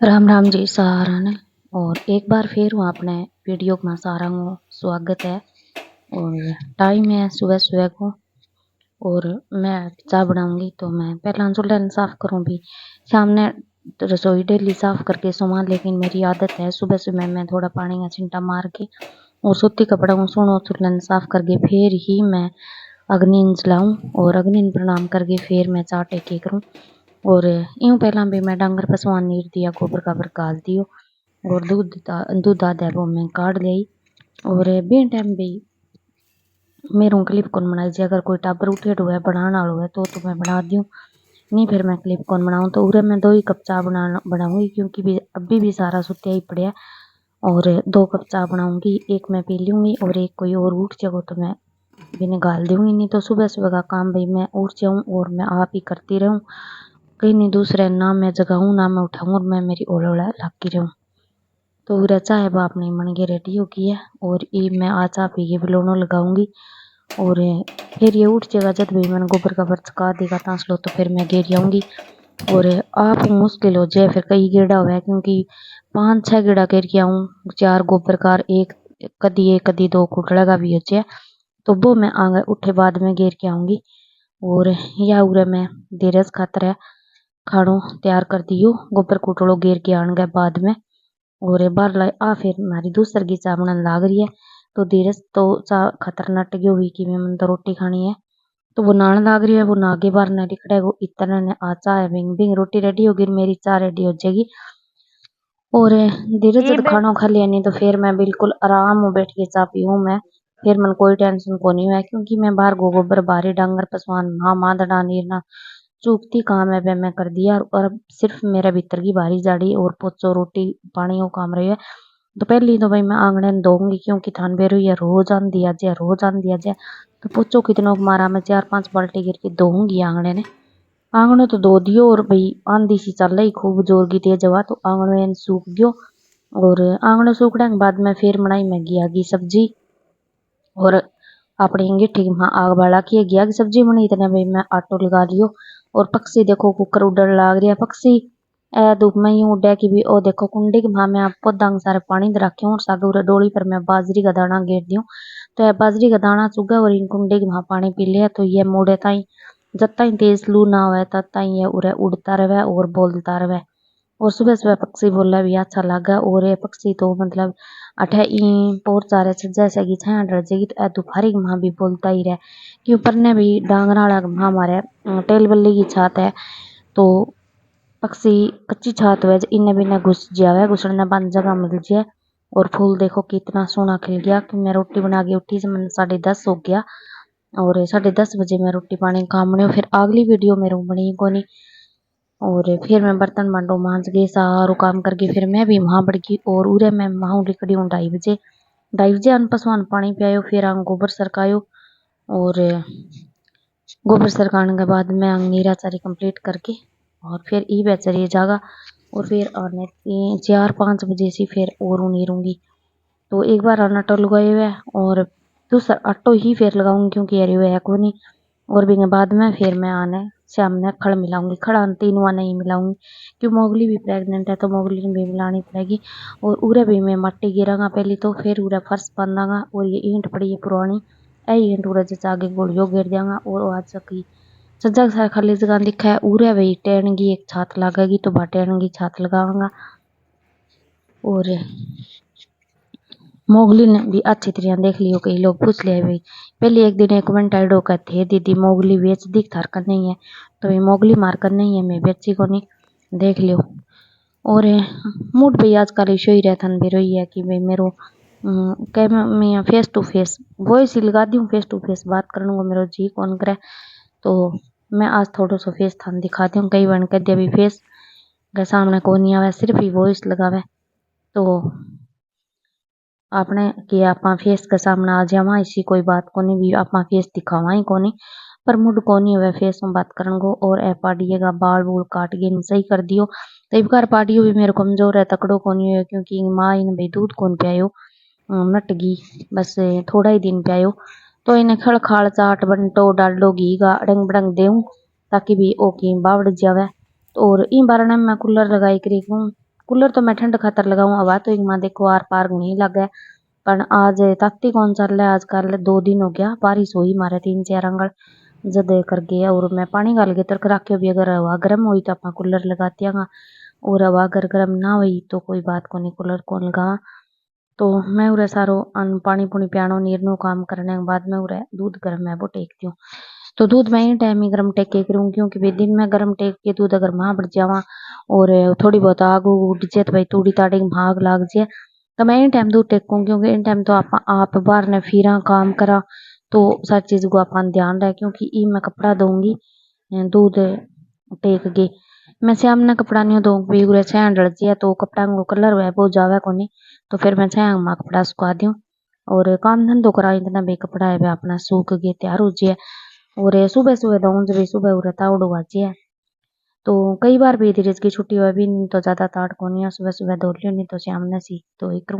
राम राम जी सारा ने। और एक बार फिर हूँ अपने वीडियो में सारा को स्वागत है। और टाइम है सुबह सुबह को और मैं चाय बनाऊंगी। तो मैं पहला चूल्हा साफ करूँ भी सामने रसोई डेली साफ करके सुमा, लेकिन मेरी आदत है सुबह सुबह मैं थोड़ा पानी का छिंटा मार के और सूती कपड़ा को सुनो चूल्हा साफ करके फिर ही मैं अग्नि जलाऊं और अग्नि प्रणाम करके फिर मैं चाय टेके करूँ। और यूं पहला भी मैं डांगर पसवान नीर दिया गोबर काबर गाल दियो और दूध आधा वो मैं काट ली। और बे टाइम भी मेरू क्लिप कौन बनाई जी, अगर कोई टाबर उठेड़ हुआ बनाने वालों है तो मैं बना दूँ, नहीं फिर मैं क्लिप कौन बनाऊँ। तो उरे मैं 2 ही कप चाय बनाऊंगी क्योंकि भी अभी भी सारा सुत्या ही पड़े। और 2 कप चाय बनाऊंगी, एक मैं पी लूँगी और एक कोई और उठ जाएगा तो मैं बिना गाल दूंगी। नहीं तो सुबह सुबह का काम भाई मैं उठ जाऊँ और मैं आप ही करती रहूँ, कहीं नहीं दूसरे ना मैं जगाऊँ ना मैं उठाऊँ और मैं मेरी ओला लगी रहूँ। तो उरा चाय बाप ने मन के रेडी हो गई है और ये मैं आ चाय पी के बिलोनो लगाऊंगी। और फिर ये उठ जाएगा जब भी मैंने गोबर का चका देगा तांसलो तो फिर मैं गेर आऊंगी। और आप मुश्किल हो जाए फिर कई गेड़ा हुआ क्योंकि 5-6 गेड़ा गेर के आऊँ, 4 गोबर कार एक कदी 2 कुटड़ा का भी हो जाए तो वो मैं आगे उठे बाद में गेर के आऊंगी। और या उरे मैं धीरज खातर है खाड़ो तैयार कर दियो गोबर कुटड़ो गेर के आने के बाद में। और बार लाई आ फिर मारी दूसर की चाय बनाने लाग रही है तो धीरज तो चाय खातर नट गयो हुई कि मैं तो रोटी खानी है तो वो नान लाग रही है। वो नागे बार ने लिखड़ा वो इतना ने आ चाय बिंग बिंग रोटी रेडी होगी मेरी चाय रेडी हो जाएगी। और धीरज जब खाना खा लिया नहीं तो फिर मैं बिल्कुल आराम में बैठ के चाय पीऊँ मैं, फिर मन कोई टेंशन को नहीं है क्योंकि मैं बाहर गोबर बारी डांगर पसवान हाँ मादड़ा नीरना चूकती काम है मैं कर दिया और अब सिर्फ मेरा भीतर की बारी जाड़ी और पोचो रोटी पानी वो काम रही है। तो पहली तो भाई मैं आंगने धोऊंगी क्योंकि थान बेरू ये रोज आंधी आ जाए रोज आंधी आ जाए तो पोचो कितनों मारा मैं 4-5 बाल्टी गिर के धोऊंगी आंगने ने। आंगनो तो धो दियो और भाई आंधी सी चल रही खूब जोर की तेज हवा तो आंगनो सूख गयो। और आंगनो सूखने के बाद में फिर बनाई मैगी आगी सब्जी और अपनी अंगीठी वहां आग बाला की गया की सब्जी बनी इतने भाई मैं आटो लगा लियो। और पक्षी देखो कुकर उड़न लाग रहा पक्षी ए धूप में यूं उड़े की भी ओ देखो कुंडी के वहां मैं पौधा सारे पानी दे रखे और सागे उरे डोली पर मैं बाजरी का दाना गेर दियो तो यह बाजरी का दाना चुगा और इन कुंडी के वहां पानी पी लिया तो ये मोड़े ताई जब ताई तेज लू ना हो तब ताई ये उरे उड़ता रहे और बोलता रहे। और सुबह सुबह पक्षी बोला भी अच्छा लगा। और ये पक्षी तो मतलब अठे पोर चारे जैसे कि छाया डर जाएगी तो दोपहरी वहां भी बोलता ही रहे कि ऊपर ने भी डांगरा वाला वहां हमारे टेल बल्ली की छात है तो पक्षी कच्ची छात हुए इन्हें भी न घुस जावे घुसने बंद जगह मिल जाए। और फूल देखो कितना सोना खिल गया कि मैं रोटी बना के उठी से मैंने 10:30 हो गया और 10:30 बजे मैं रोटी पानी काम बने फिर अगली वीडियो मेरे बनी को नहीं। और फिर मैं बर्तन बांडो मांज गई सारो काम करके फिर मैं भी वहां बढ़ गई और उरे मैं वहां लिकड़ी हूँ 2:30 बजे अन पशुआन पानी पियायो फिर आंग गोबर सरकायो। और गोबर सरकाने के बाद मैं नीरा चारी कंप्लीट करके और फिर ई बेचरी जागा और फिर आने 4-5 बजे से फिर और नीरूंगी। तो एक बार आटो लगाए हुए और दूसरा आटो ही फिर लगाऊंगी क्योंकि अरे है को नहीं। और भी बाद में फिर मैं आने शाम में खड़ मिलाऊंगी खड़ा तीनों नहीं मिलाऊंगी क्यों मोगली भी प्रेग्नेंट है तो मोगली भी मिलानी पड़ेगी। और उरे भी मैं मट्टी गिरांगा पहले तो फिर उरे फर्श बांधागा और ये ईंट पड़ी है पुरानी यही ईंट उरे जैसे आगे गोलियों गिर जाऊंगा। और आज की सज्जा सारा खाली जगह दिखा है उरे भाई टेन की एक छात लगेगी तो टेन की छात लगाऊंगा। और मोगली ने भी अच्छी तरह देख लियो कई लोग पूछ लिया भाई पहले एक दिन एक कमेंट आइडो का थे दीदी मोगली बेच दिख थार कर नहीं है तो भाई मोगली मारकर नहीं है मैं बेची को नहीं देख लियो। और मूड भाई आजकल इशो ही रहता भी रही है कि भाई मेरो कह मैं फेस टू फेस वॉइस ही लगा दी हूँ फेस टू फेस बात करने को मेरा जी कौन करे तो मैं आज थोड़ा सा फेस थान दिखाती हूँ। कई बार कह दिया भी फेस के सामने को नहीं आवे सिर्फ ही वॉइस लगावे तो आपने कि आप फेस के सामने आ जावा इसी कोई बात को नहीं भी आप फेस दिखावा ही को नहीं पर मुड को नहीं हुआ फेस में बात करने को। और ए पार्टिएगा बाल बूल काट के सही कर दियो तो बार पार्टियो भी मेरे कमजोर है तकड़ो को नहीं हुआ क्योंकि माँ इन भाई दूध कौन पियायो नट गई बस थोड़ा ही दिन पियायो तो इन्हें खड़ खाड़ चाट बंटो डालो घी का अड़ंग बड़ंग देऊँ ताकि भी ओके बावड़ जावे। तो और इन बार मैं कूलर लगाई करी हूँ कूलर तो मैं ठंड खातर लगाऊं, हवा तो एक मां देखो आर पार नहीं लगे। पर आज ताती कौन चल रहा है, आजकल 2 दिन हो गया बारिश हुई मारे 3-4 अंगल जद कर गया। और मैं पानी गाल के तर्क रखे भी अगर हवा गर्म हुई तो अपना कूलर लगाते हैं, और हवा अगर गर्म ना हुई तो कोई बात को नहीं कूलर को लगा। तो मैं उरे सारो पानी पुनी पियानो नीर काम करने के बाद मैं उरे दूध गर्म है वो टेकती हूँ। तो दूध मैं इन टाइम ही गर्म टेक के करूँ, क्योंकि भाई दिन में गर्म टेक के दूध अगर मां बढ़ जावा और थोड़ी बहुत आग उड़ जाए तो भाई तूड़ी ताड़ी भाग लाग जाए, तो मैं इन टाइम दूध टेकूँ। क्योंकि इन टाइम तो आप बाहर ने फिरा काम करा तो सारी चीज को अपन ध्यान रहे, क्योंकि ई मैं कपड़ा दूंगी दूध टेक के मैं श्याम ने कपड़ा नहीं दूंगी उरे छह डल जाए तो कपड़ा को कलर वह बहुत जावे को नहीं, तो फिर मैं छह माँ कपड़ा सुखा दूँ और काम धंधो करा इतना भी कपड़ा है वह अपना सूख गए तैयार हो जाए। और सुबह सुबह दूँ जब सुबह उरे तावड़ो बाजे, तो कई बार भी धीरज की छुट्टी हुआ भी नहीं तो ज्यादा ताड़ को नहीं सुबह सुबह दौड़ लियो, नहीं तो शाम ने सीख तो एक